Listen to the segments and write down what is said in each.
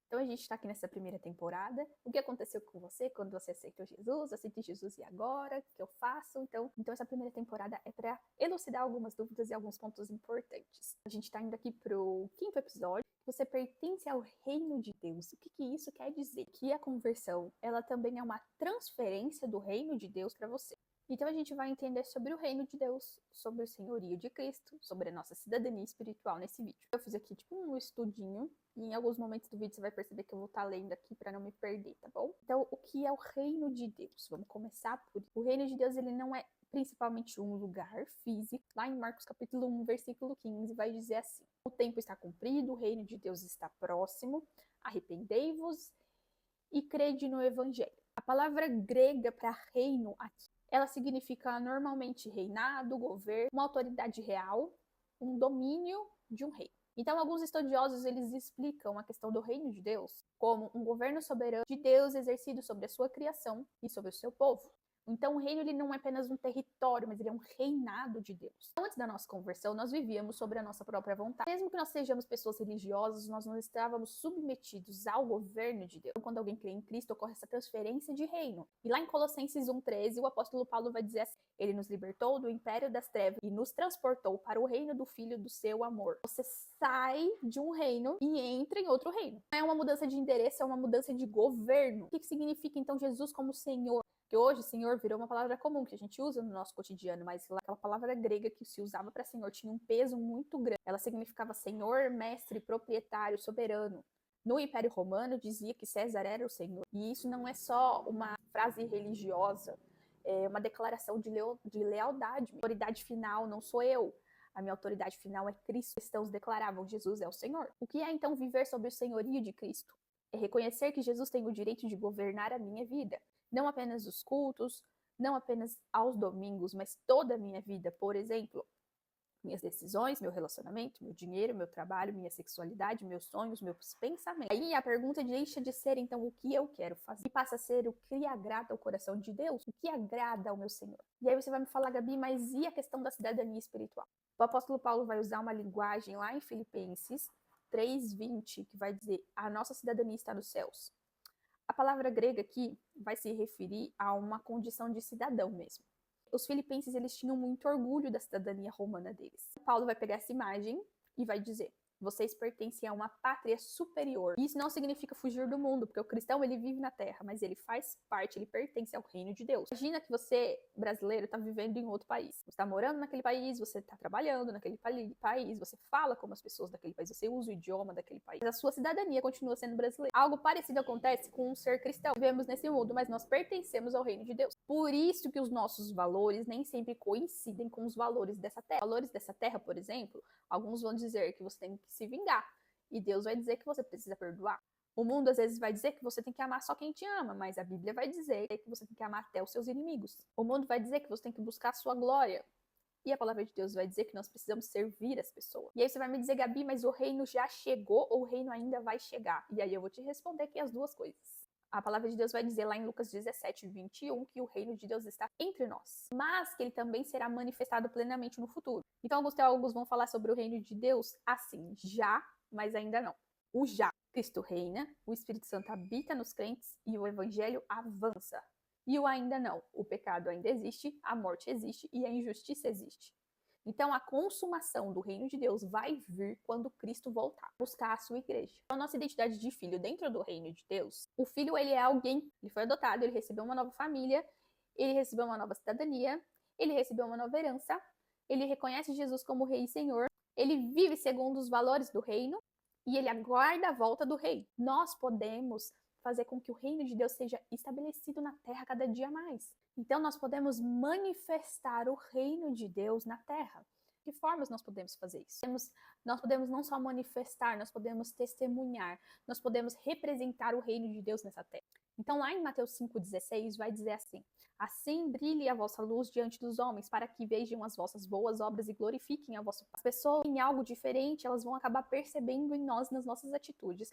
Então a gente está aqui nessa primeira temporada. O que aconteceu com você quando você aceitou Jesus? Aceitei Jesus e agora? O que eu faço? Então essa primeira temporada é para elucidar algumas dúvidas e alguns pontos importantes. A gente está indo aqui pro 5º episódio. Você pertence ao reino de Deus. O que isso quer dizer? Que a conversão, ela também é uma transferência do reino de Deus para você. Então a gente vai entender sobre o reino de Deus, sobre o senhorio de Cristo, sobre a nossa cidadania espiritual nesse vídeo. Eu fiz aqui tipo um estudinho e em alguns momentos do vídeo você vai perceber que eu vou estar lendo aqui para não me perder, tá bom? Então, o que é o reino de Deus? Vamos começar por isso. O reino de Deus, ele não é principalmente um lugar físico. Lá em Marcos capítulo 1, versículo 15, vai dizer assim: o tempo está cumprido, o reino de Deus está próximo, arrependei-vos e crede no evangelho. A palavra grega para reino aqui, ela significa normalmente reinado, governo, uma autoridade real, um domínio de um rei. Então, alguns estudiosos, eles explicam a questão do reino de Deus como um governo soberano de Deus exercido sobre a sua criação e sobre o seu povo. Então, o reino ele não é apenas um território, mas ele é um reinado de Deus. Então, antes da nossa conversão, nós vivíamos sobre a nossa própria vontade. Mesmo que nós sejamos pessoas religiosas, nós não estávamos submetidos ao governo de Deus. Então, quando alguém crê em Cristo, ocorre essa transferência de reino. E lá em Colossenses 1,13, o apóstolo Paulo vai dizer assim: ele nos libertou do império das trevas e nos transportou para o reino do Filho do seu amor. Você sai de um reino e entra em outro reino. Não é uma mudança de endereço, é uma mudança de governo. O que significa, então, Jesus como Senhor? Que hoje Senhor virou uma palavra comum que a gente usa no nosso cotidiano, mas aquela palavra grega que se usava para Senhor tinha um peso muito grande. Ela significava Senhor, mestre, proprietário, soberano. No Império Romano dizia que César era o Senhor. E isso não é só uma frase religiosa, é uma declaração de lealdade. A autoridade final não sou eu. A minha autoridade final é Cristo. Os cristãos declaravam: Jesus é o Senhor. O que é então viver sob o senhorio de Cristo? É reconhecer que Jesus tem o direito de governar a minha vida. Não apenas os cultos, não apenas aos domingos, mas toda a minha vida. Por exemplo, minhas decisões, meu relacionamento, meu dinheiro, meu trabalho, minha sexualidade, meus sonhos, meus pensamentos. Aí a pergunta deixa de ser, então, o que eu quero fazer, e passa a ser o que agrada ao coração de Deus, o que agrada ao meu Senhor. E aí você vai me falar: Gabi, mas e a questão da cidadania espiritual? O apóstolo Paulo vai usar uma linguagem lá em Filipenses 3:20, que vai dizer: a nossa cidadania está nos céus. A palavra grega aqui vai se referir a uma condição de cidadão mesmo. Os filipenses, eles tinham muito orgulho da cidadania romana deles. Paulo vai pegar essa imagem e vai dizer: vocês pertencem a uma pátria superior. E isso não significa fugir do mundo, porque o cristão, ele vive na terra, mas ele faz parte, ele pertence ao reino de Deus. Imagina que você, brasileiro, está vivendo em outro país. Você está morando naquele país, você está trabalhando naquele país, você fala como as pessoas daquele país, você usa o idioma daquele país. Mas a sua cidadania continua sendo brasileira. Algo parecido acontece com um ser cristão. Vivemos nesse mundo, mas nós pertencemos ao reino de Deus. Por isso que os nossos valores nem sempre coincidem com os valores dessa terra. Os valores dessa terra, por exemplo, alguns vão dizer que você tem que se vingar. E Deus vai dizer que você precisa perdoar. O mundo às vezes vai dizer que você tem que amar só quem te ama, mas a Bíblia vai dizer que você tem que amar até os seus inimigos. O mundo vai dizer que você tem que buscar a sua glória. E a palavra de Deus vai dizer que nós precisamos servir as pessoas. E aí você vai me dizer: Gabi, mas o reino já chegou ou o reino ainda vai chegar? E aí eu vou te responder que as duas coisas. A palavra de Deus vai dizer lá em Lucas 17:21 que o reino de Deus está entre nós, mas que ele também será manifestado plenamente no futuro. Então alguns teólogos vão falar sobre o reino de Deus assim: já, mas ainda não. O já. Cristo reina, o Espírito Santo habita nos crentes e o evangelho avança. E o ainda não. O pecado ainda existe, a morte existe e a injustiça existe. Então, a consumação do reino de Deus vai vir quando Cristo voltar, buscar a sua igreja. Então, a nossa identidade de filho dentro do reino de Deus, o filho, ele é alguém, ele foi adotado, ele recebeu uma nova família, ele recebeu uma nova cidadania, ele recebeu uma nova herança, ele reconhece Jesus como rei e senhor, ele vive segundo os valores do reino e ele aguarda a volta do rei. Nós podemos fazer com que o reino de Deus seja estabelecido na terra cada dia mais. Então, nós podemos manifestar o reino de Deus na terra. De que formas nós podemos fazer isso? Nós podemos não só manifestar, nós podemos testemunhar, nós podemos representar o reino de Deus nessa terra. Então, lá em Mateus 5,16, vai dizer assim: assim brilhe a vossa luz diante dos homens, para que vejam as vossas boas obras e glorifiquem a vosso Pai. As pessoas em algo diferente, elas vão acabar percebendo em nós, nas nossas atitudes,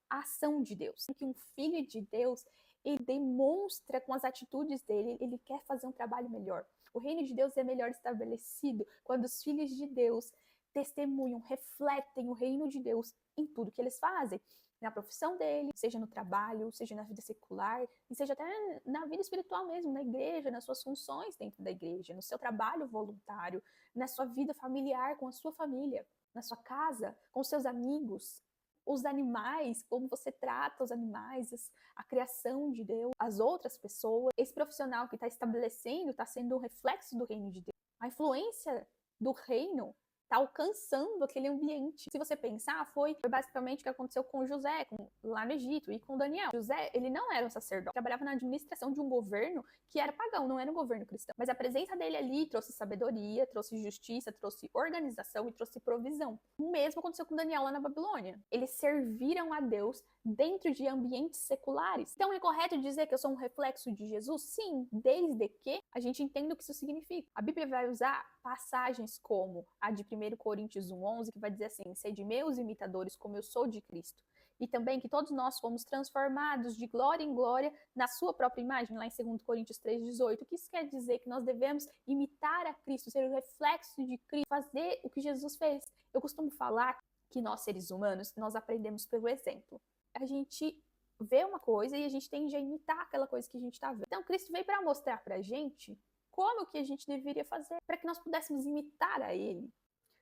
a ação de Deus. Que um filho de Deus, ele demonstra com as atitudes dele, ele quer fazer um trabalho melhor. O reino de Deus é melhor estabelecido quando os filhos de Deus testemunham, refletem o reino de Deus em tudo que eles fazem. na profissão dele, seja no trabalho, seja na vida secular, e seja até na vida espiritual mesmo, na igreja, nas suas funções dentro da igreja, no seu trabalho voluntário, na sua vida familiar com a sua família, na sua casa, com os seus amigos, os animais, como você trata os animais, a criação de Deus, as outras pessoas. Esse profissional que está estabelecendo, está sendo um reflexo do reino de Deus. A influência do reino está alcançando aquele ambiente. Se você pensar, foi basicamente o que aconteceu com José, lá no Egito, e com Daniel. José, ele não era um sacerdote, trabalhava na administração de um governo que era pagão, não era um governo cristão. Mas a presença dele ali trouxe sabedoria, trouxe justiça, trouxe organização e trouxe provisão. O mesmo aconteceu com Daniel lá na Babilônia. Eles serviram a Deus dentro de ambientes seculares. Então é correto dizer que eu sou um reflexo de Jesus? Sim, desde que a gente entenda o que isso significa. A Bíblia vai usar passagens como a de 1 Coríntios 1:11, que vai dizer assim: sede meus imitadores como eu sou de Cristo. E também que todos nós fomos transformados de glória em glória na sua própria imagem, lá em 2 Coríntios 3:18. O que isso quer dizer? Que nós devemos imitar a Cristo, ser o reflexo de Cristo, fazer o que Jesus fez. Eu costumo falar que nós, seres humanos, nós aprendemos pelo exemplo. A gente vê uma coisa e a gente tende a imitar aquela coisa que a gente está vendo. Então, Cristo veio para mostrar para a gente como que a gente deveria fazer, para que nós pudéssemos imitar a Ele.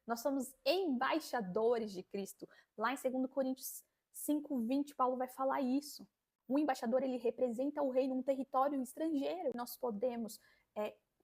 Nós somos embaixadores de Cristo. Lá em 2 Coríntios 5:20, Paulo vai falar isso. Um embaixador, ele representa o reino, um território estrangeiro. Nós podemos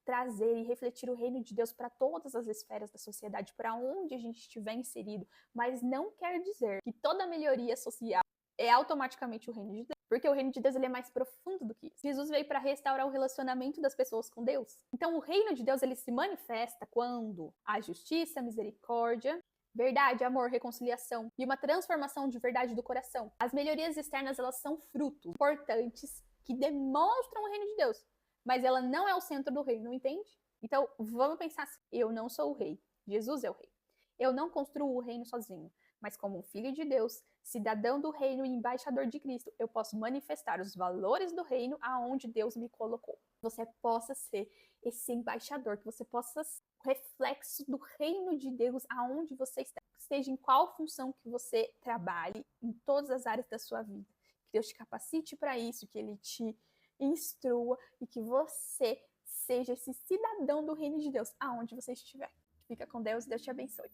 trazer e refletir o reino de Deus para todas as esferas da sociedade, para onde a gente estiver inserido. Mas não quer dizer que toda melhoria social é automaticamente o reino de Deus. Porque o reino de Deus, ele é mais profundo do que isso. Jesus veio para restaurar o relacionamento das pessoas com Deus. Então, o reino de Deus, ele se manifesta quando há justiça, misericórdia, verdade, amor, reconciliação e uma transformação de verdade do coração. As melhorias externas, elas são frutos importantes que demonstram o reino de Deus, mas ela não é o centro do reino, entende? Então, vamos pensar assim: eu não sou o rei, Jesus é o rei. Eu não construo o reino sozinho, mas como um filho de Deus, cidadão do reino e embaixador de Cristo, eu posso manifestar os valores do reino aonde Deus me colocou. Que você possa ser esse embaixador, que você possa ser o reflexo do reino de Deus aonde você está. Seja em qual função que você trabalhe, em todas as áreas da sua vida. Que Deus te capacite para isso, que Ele te instrua e que você seja esse cidadão do reino de Deus aonde você estiver. Fica com Deus, Deus te abençoe.